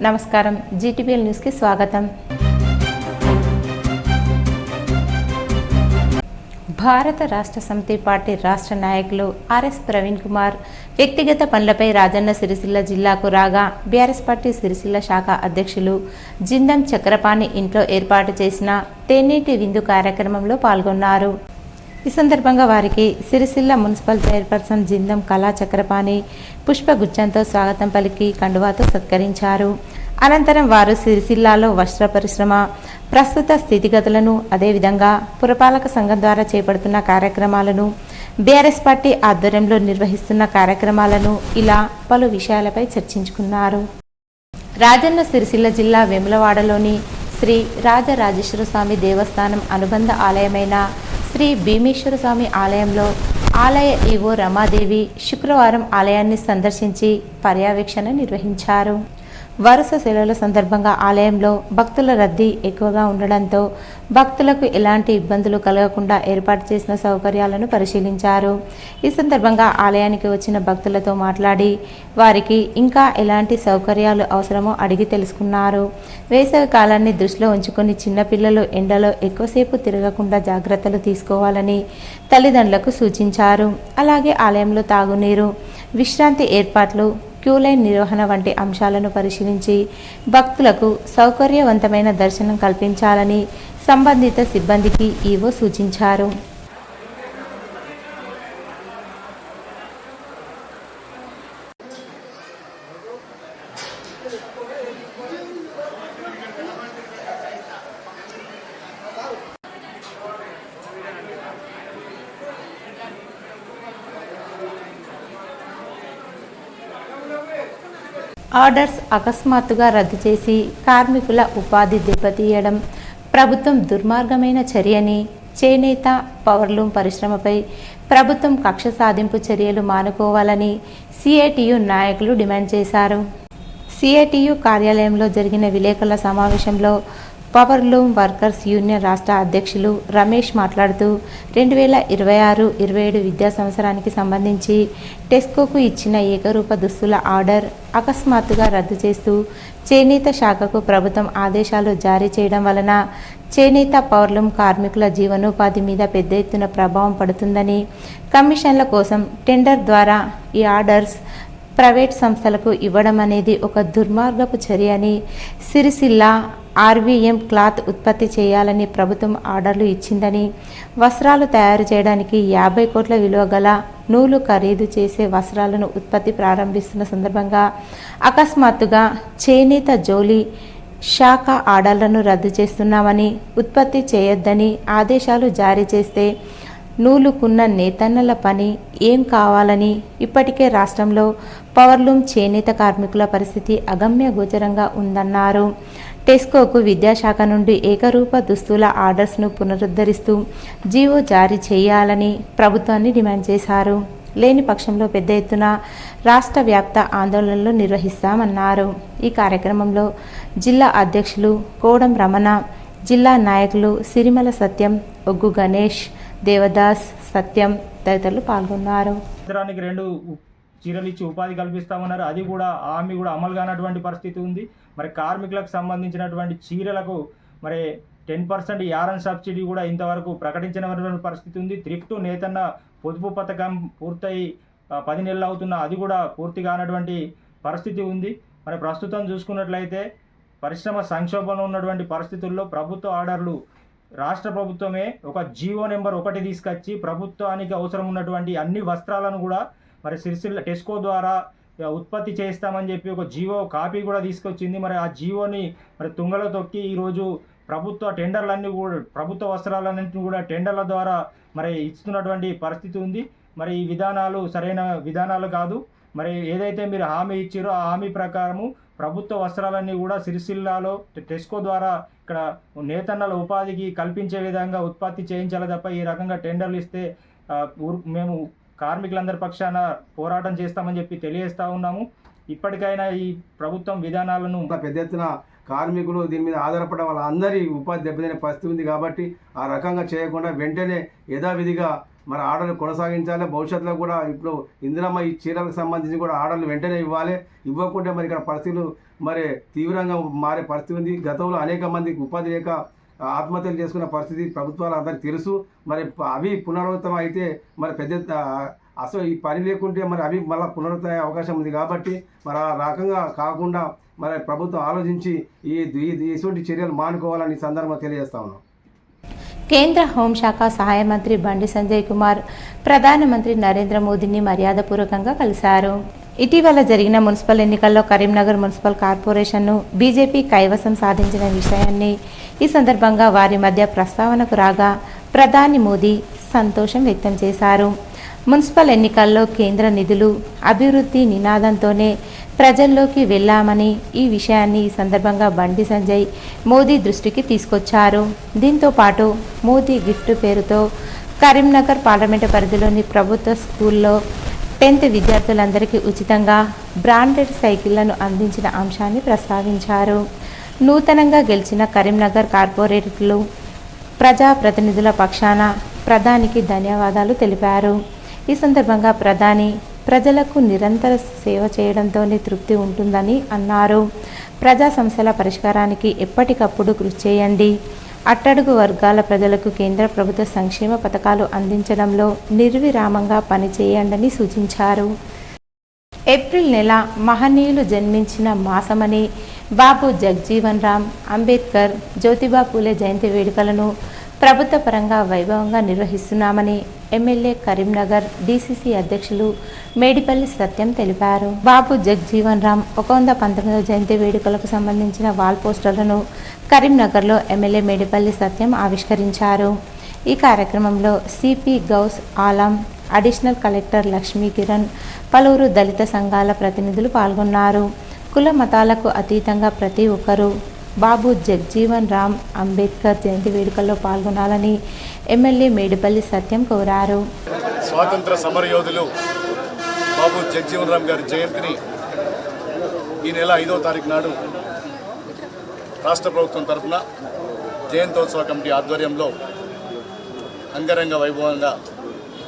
నమస్కారం. జీటీపీఎల్ న్యూస్కి స్వాగతం. భారత రాష్ట్ర సమితి పార్టీ రాష్ట్ర నాయకులు ఆర్ఎస్ ప్రవీణ్ కుమార్ వ్యక్తిగత పనులపై రాజన్న సిరిసిల్ల జిల్లాకు రాగా బీఆర్ఎస్ పార్టీ సిరిసిల్ల శాఖ అధ్యక్షులు జిందం చక్రపాణి ఇంట్లో ఏర్పాటు చేసిన తేనీటి విందు కార్యక్రమంలో పాల్గొన్నారు. ఈ సందర్భంగా వారికి సిరిసిల్ల మున్సిపల్ చైర్పర్సన్ జిందం కళా చక్రపాణి పుష్పగుచ్ఛంతో స్వాగతం పలికి కండువాతో సత్కరించారు. అనంతరం వారు సిరిసిల్లాలో వస్త్ర పరిశ్రమ ప్రస్తుత స్థితిగతులను, అదేవిధంగా పురపాలక సంఘం ద్వారా చేపడుతున్న కార్యక్రమాలను, బీఆర్ఎస్ పార్టీ ఆధ్వర్యంలో నిర్వహిస్తున్న కార్యక్రమాలను ఇలా పలు విషయాలపై చర్చించుకున్నారు. రాజన్న సిరిసిల్ల జిల్లా వేములవాడలోని శ్రీ రాజరాజేశ్వర స్వామి దేవస్థానం అనుబంధ ఆలయమైన శ్రీ భీమేశ్వర స్వామి ఆలయంలో ఆలయ ఈవో రమాదేవి శుక్రవారం ఆలయాన్ని సందర్శించి పర్యవేక్షణ నిర్వహించారు. వరుస సెలవుల సందర్భంగా ఆలయంలో భక్తుల రద్దీ ఎక్కువగా ఉండడంతో భక్తులకు ఎలాంటి ఇబ్బందులు కలగకుండా ఏర్పాటు చేసిన సౌకర్యాలను పరిశీలించారు. ఈ సందర్భంగా ఆలయానికి వచ్చిన భక్తులతో మాట్లాడి వారికి ఇంకా ఎలాంటి సౌకర్యాలు అవసరమో అడిగి తెలుసుకున్నారు. వేసవి కాలాన్ని దృష్టిలో ఉంచుకొని చిన్నపిల్లలు ఎండలో ఎక్కువసేపు తిరగకుండా జాగ్రత్తలు తీసుకోవాలని తల్లిదండ్రులకు సూచించారు. అలాగే ఆలయంలో తాగునీరు, విశ్రాంతి ఏర్పాట్లు, క్యూలైన్ నిర్వహణ వంటి అంశాలను పరిశీలించి భక్తులకు సౌకర్యవంతమైన దర్శనం కల్పించాలని సంబంధిత సిబ్బందికి ఈవో సూచించారు. ఆర్డర్స్ అకస్మాత్తుగా రద్దు చేసి కార్మికుల ఉపాధి దెబ్బతీయడం ప్రభుత్వం దుర్మార్గమైన చర్యని, చేనేత పవర్లూమ్ పరిశ్రమపై ప్రభుత్వం కక్ష సాధింపు చర్యలు మానుకోవాలని సిఐటియు నాయకులు డిమాండ్ చేశారు. సిఐటియు కార్యాలయంలో జరిగిన విలేకరుల సమావేశంలో పవర్లూమ్ వర్కర్స్ యూనియన్ రాష్ట్ర అధ్యక్షులు రమేష్ మాట్లాడుతూ 2026-27 విద్యా సంవత్సరానికి సంబంధించి టెస్కోకు ఇచ్చిన ఏకరూప దుస్తుల ఆర్డర్ అకస్మాత్తుగా రద్దు చేస్తూ చేనేత శాఖకు ప్రభుత్వం ఆదేశాలు జారీ చేయడం వలన చేనేత పవర్లూమ్ కార్మికుల జీవనోపాధి మీద పెద్ద ఎత్తున ప్రభావం పడుతుందని, కమిషన్ల కోసం టెండర్ ద్వారా ఈ ఆర్డర్స్ ప్రైవేట్ సంస్థలకు ఇవ్వడం అనేది ఒక దుర్మార్గపు చర్య అని, సిరిసిల్ల ఆర్వీఎం క్లాత్ ఉత్పత్తి చేయాలని ప్రభుత్వం ఆర్డర్లు ఇచ్చిందని, వస్త్రాలు తయారు చేయడానికి 50 కోట్ల విలువ గల నూలు ఖరీదు చేసే వస్త్రాలను ఉత్పత్తి ప్రారంభిస్తున్న సందర్భంగా అకస్మాత్తుగా చేనేత జౌలి శాఖ ఆర్డర్లను రద్దు చేస్తున్నామని, ఉత్పత్తి చేయొద్దని ఆదేశాలు జారీ చేస్తే నూలుకున్న నేతన్నల పని ఏం కావాలని, ఇప్పటికే రాష్ట్రంలో పవర్లూమ్ చేనేత కార్మికుల పరిస్థితి అగమ్య గోచరంగా ఉందన్నారు. టెస్కోకు విద్యాశాఖ నుండి ఏకరూప దుస్తుల ఆర్డర్స్ను పునరుద్ధరిస్తూ జీవో జారీ చేయాలని ప్రభుత్వాన్ని డిమాండ్ చేశారు. లేని పక్షంలో పెద్ద ఎత్తున రాష్ట్ర వ్యాప్త ఆందోళనలు నిర్వహిస్తామన్నారు. ఈ కార్యక్రమంలో జిల్లా అధ్యక్షులు కోడం రమణ, జిల్లా నాయకులు సిరిమల సత్యం, ఒగ్గు గణేష్, దేవదాస్, సత్యం తదితరులు పాల్గొన్నారు. రెండు చీరలు ఇచ్చి ఉపాధి కల్పిస్తామన్నారు. అది కూడా హామీ కూడా అమలు కానటువంటి పరిస్థితి ఉంది. మరి కార్మికులకు సంబంధించినటువంటి చీరలకు మరి 10% యారన్ సబ్సిడీ కూడా ఇంతవరకు ప్రకటించినటువంటి పరిస్థితి ఉంది. థ్రిఫ్ట్ నేతన్న పొదుపు పథకం పూర్తయి 10 నెలలు అవుతున్నా అది కూడా పూర్తి కానటువంటి పరిస్థితి ఉంది. మరి ప్రస్తుతం చూసుకున్నట్లయితే పరిశ్రమ సంక్షోభంలో ఉన్నటువంటి పరిస్థితుల్లో ప్రభుత్వ ఆర్డర్లు రాష్ట్ర ప్రభుత్వమే ఒక జీవో నెంబర్ 1 తీసుకొచ్చి ప్రభుత్వానికి అవసరం ఉన్నటువంటి అన్ని వస్త్రాలను కూడా మరి సిరిసిల్ల టెస్కో ద్వారా ఉత్పత్తి చేస్తామని చెప్పి ఒక జీవో కాపీ కూడా తీసుకొచ్చింది. మరి ఆ జీవోని మరి తుంగలో తొక్కి ఈరోజు ప్రభుత్వ టెండర్లన్నీ కూడా ప్రభుత్వ వస్త్రాలన్నింటినీ కూడా టెండర్ల ద్వారా మరి ఇస్తున్నటువంటి పరిస్థితి ఉంది. మరి ఈ విధానాలు సరైన విధానాలు కాదు. మరి ఏదైతే మీరు హామీ ఇచ్చారో ఆ హామీ ప్రకారము ప్రభుత్వ వస్త్రాలన్నీ కూడా సిరిసిల్లాలో టెస్కో ద్వారా ఇక్కడ నేతన్నల ఉపాధికి కల్పించే విధంగా ఉత్పత్తి చేయించాలి తప్ప ఈ రకంగా టెండర్లు ఇస్తే మేము కార్మికులందరి పక్షాన పోరాటం చేస్తామని చెప్పి తెలియజేస్తూ ఉన్నాము. ఇప్పటికైనా ఈ ప్రభుత్వం విధానాలను పెద్ద ఎత్తున కార్మికులు దీని మీద ఆధారపడే వాళ్ళందరి ఉపాధి దెబ్బతినే పరిస్థితి ఉంది. కాబట్టి ఆ రకంగా చేయకుండా వెంటనే యథావిధిగా మరి ఆర్డర్లు కొనసాగించాలి. భవిష్యత్తులో కూడా ఇప్పుడు ఇందిరమ్మ ఈ చీరలకు సంబంధించి కూడా ఆర్డర్లు వెంటనే ఇవ్వాలి. ఇవ్వకుంటే మరి ఇక్కడ పరిస్థితులు మరి తీవ్రంగా మారే పరిస్థితి ఉంది. గతంలో అనేక మందికి ఉపాధి లేక ఆత్మహత్యలు చేసుకున్న పరిస్థితి ప్రభుత్వాలు అందరికీ తెలుసు. మరి అవి పునరావృతం అయితే మరి పెద్ద అసలు ఈ పని లేకుంటే మరి అవి మళ్ళీ పునరుద్ధరణ అవకాశం ఉంది. కాబట్టి మరి ఆ రకంగా కాకుండా మరి ప్రభుత్వం ఆలోచించి ఇటువంటి చర్యలు మానుకోవాలని ఈ సందర్భంగా తెలియజేస్తా ఉన్నాం. కేంద్ర హోంశాఖ సహాయ మంత్రి బండి సంజయ్ కుమార్ ప్రధానమంత్రి నరేంద్ర మోదీని మర్యాదపూర్వకంగా కలిశారు. ఇటీవల జరిగిన మున్సిపల్ ఎన్నికల్లో కరీంనగర్ మున్సిపల్ కార్పొరేషన్ను బీజేపీ కైవసం సాధించిన విషయాన్ని ఈ సందర్భంగా వారి మధ్య ప్రస్తావనకు రాగా ప్రధాని మోదీ సంతోషం వ్యక్తం చేశారు. మున్సిపల్ ఎన్నికల్లో కేంద్ర నిధులు అభివృద్ధి నినాదంతోనే ప్రజల్లోకి వెళ్ళామని ఈ విషయాన్ని ఈ సందర్భంగా బండి సంజయ్ మోదీ దృష్టికి తీసుకొచ్చారు. దీంతో పాటు మోదీ గిఫ్ట్ పేరుతో కరీంనగర్ పార్లమెంటు పరిధిలోని ప్రభుత్వ స్కూల్లో 10th విద్యార్థులందరికీ ఉచితంగా బ్రాండెడ్ సైకిళ్లను అందించిన అంశాన్ని ప్రస్తావించారు. నూతనంగా గెలిచిన కరీంనగర్ కార్పొరేటర్లు ప్రజాప్రతినిధుల పక్షాన ప్రధానికి ధన్యవాదాలు తెలిపారు. ఈ సందర్భంగా ప్రధాని ప్రజలకు నిరంతర సేవ చేయడంతోనే తృప్తి ఉంటుందని అన్నారు. ప్రజా సమస్యల పరిష్కారానికి ఎప్పటికప్పుడు కృషి చేయండి. అట్టడుగు వర్గాల ప్రజలకు కేంద్ర ప్రభుత్వ సంక్షేమ పథకాలు అందించడంలో నిర్విరామంగా పనిచేయండని సూచించారు. ఏప్రిల్ నెల మహనీయులు జన్మించిన మాసమని బాబు జగ్జీవన్ రామ్ అంబేద్కర్ జ్యోతిబా పూలే జయంతి వేడుకలను ప్రభుత్వ పరంగా వైభవంగా నిర్వహిస్తున్నామని ఎమ్మెల్యే కరీంనగర్ డీసీసీ అధ్యక్షులు మేడిపల్లి సత్యం తెలిపారు. బాబు జగ్జీవన్ రామ్ 119వ జయంతి వేడుకలకు సంబంధించిన వాల్ పోస్టర్లను కరీంనగర్లో ఎమ్మెల్యే మేడిపల్లి సత్యం ఆవిష్కరించారు. ఈ కార్యక్రమంలో CP Gaus Alam, additional collector Lakshmi Kiran, పలువురు దళిత సంఘాల ప్రతినిధులు పాల్గొన్నారు. కుల మతాలకు అతీతంగా ప్రతి ఒక్కరూ బాబు జగ్జీవన్ రామ్ అంబేద్కర్ జయంతి వేడుకల్లో పాల్గొనాలని ఎమ్మెల్యే మేడిపల్లి సత్యం కోరారు. స్వాతంత్ర సమరయోధులు బాబు జగ్జీవన్ రామ్ గారి జయంతిని ఈ నెల 5వ తారీఖు నాడు రాష్ట్ర ప్రభుత్వం తరఫున జయంతోత్సవ కమిటీ ఆధ్వర్యంలో అంగరంగ వైభవంగా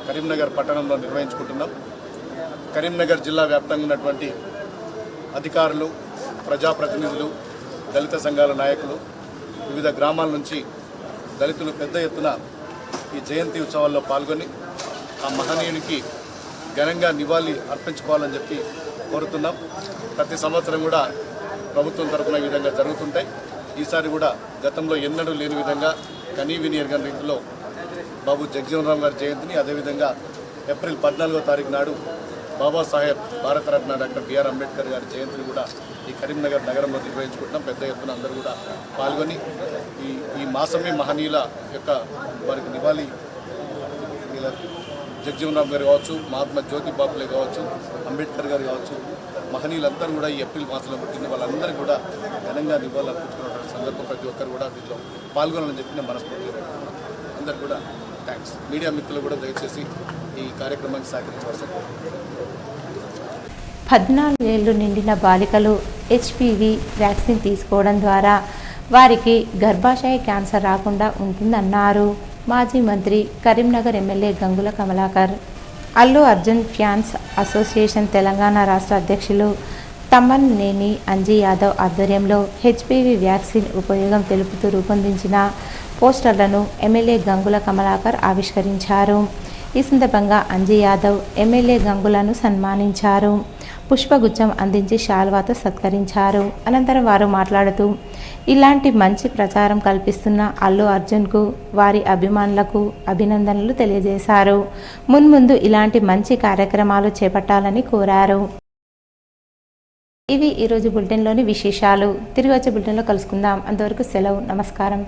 కరీంనగర్ పట్టణంలో నిర్వహించుకుంటున్నాం. కరీంనగర్ జిల్లా వ్యాప్తంగా ఉన్నటువంటి అధికారులు, ప్రజాప్రతినిధులు, దళిత సంఘాల నాయకులు, వివిధ గ్రామాల నుంచి దళితులు పెద్ద ఎత్తున ఈ జయంతి ఉత్సవాల్లో పాల్గొని ఆ మహనీయునికి ఘనంగా నివాళి అర్పించుకోవాలని చెప్పి కోరుతున్నాం. ప్రతి సంవత్సరం కూడా ప్రభుత్వం తరఫున ఈ విధంగా జరుగుతుంటాయి. ఈసారి కూడా గతంలో ఎన్నడూ లేని విధంగా కనీవిని ఎరగని రీతిలో బాబు జగ్జీవన్ రామ్ గారి జయంతిని, అదేవిధంగా ఏప్రిల్ 14వ తారీఖు నాడు బాబాసాహెబ్ భారతరత్న డాక్టర్ బిఆర్ అంబేద్కర్ గారి జయంతిని కూడా ఈ కరీంనగర్ నగరంలో నిర్వహించుకుంటున్నాం. పెద్ద ఎత్తున అందరూ కూడా పాల్గొని ఈ మాసమే మహనీయుల యొక్క వారికి నివాళి, జగ్జీవన్ రామ్ గారు కావచ్చు, మహాత్మా జ్యోతి బాపులే కావచ్చు, అంబేద్కర్ గారు కావచ్చు, మహనీయులందరూ కూడా ఈ ఏప్రిల్ మాసంలో పుట్టిన వాళ్ళందరూ కూడా ఘనంగా నివాళులు అర్పించుకున్న సందర్భం ప్రతి ఒక్కరు కూడా దీంట్లో పాల్గొనాలని చెప్పి నేను మనస్ఫూర్తిగా అందరూ కూడా థ్యాంక్స్. మీడియా మిత్రులు కూడా దయచేసి ఈ కార్యక్రమానికి సహకరించవలసి 14 ఏళ్లు నిండిన బాలికలు HPV వ్యాక్సిన్ తీసుకోవడం ద్వారా వారికి గర్భాశయ క్యాన్సర్ రాకుండా ఉంటుందన్నారు మాజీ మంత్రి Karimnagar MLA Gangula Kamalakar. Allu Arjun fans association Telangana రాష్ట్ర అధ్యక్షులు తమ్మనేని అంజీ యాదవ్ ఆధ్వర్యంలో HPV వ్యాక్సిన్ ఉపయోగం తెలుపుతూ రూపొందించిన పోస్టర్లను ఎమ్మెల్యే గంగుల కమలాకర్ ఆవిష్కరించారు. ఈ సందర్భంగా అంజీ యాదవ్ ఎమ్మెల్యే గంగులను సన్మానించారు. పుష్పగుచ్చం అందించి శాల్వాతో సత్కరించారు. అనంతరం వారు మాట్లాడుతూ ఇలాంటి మంచి ప్రచారం కల్పిస్తున్న అల్లు అర్జున్కు, వారి అభిమానులకు అభినందనలు తెలియజేశారు. మున్ముందు ఇలాంటి మంచి కార్యక్రమాలు చేపట్టాలని కోరారు. ఇవి ఈరోజు బులెటిన్లోని విశేషాలు. తిరిగి వచ్చే బులెటిన్లో కలుసుకుందాం. అంతవరకు సెలవు. నమస్కారం.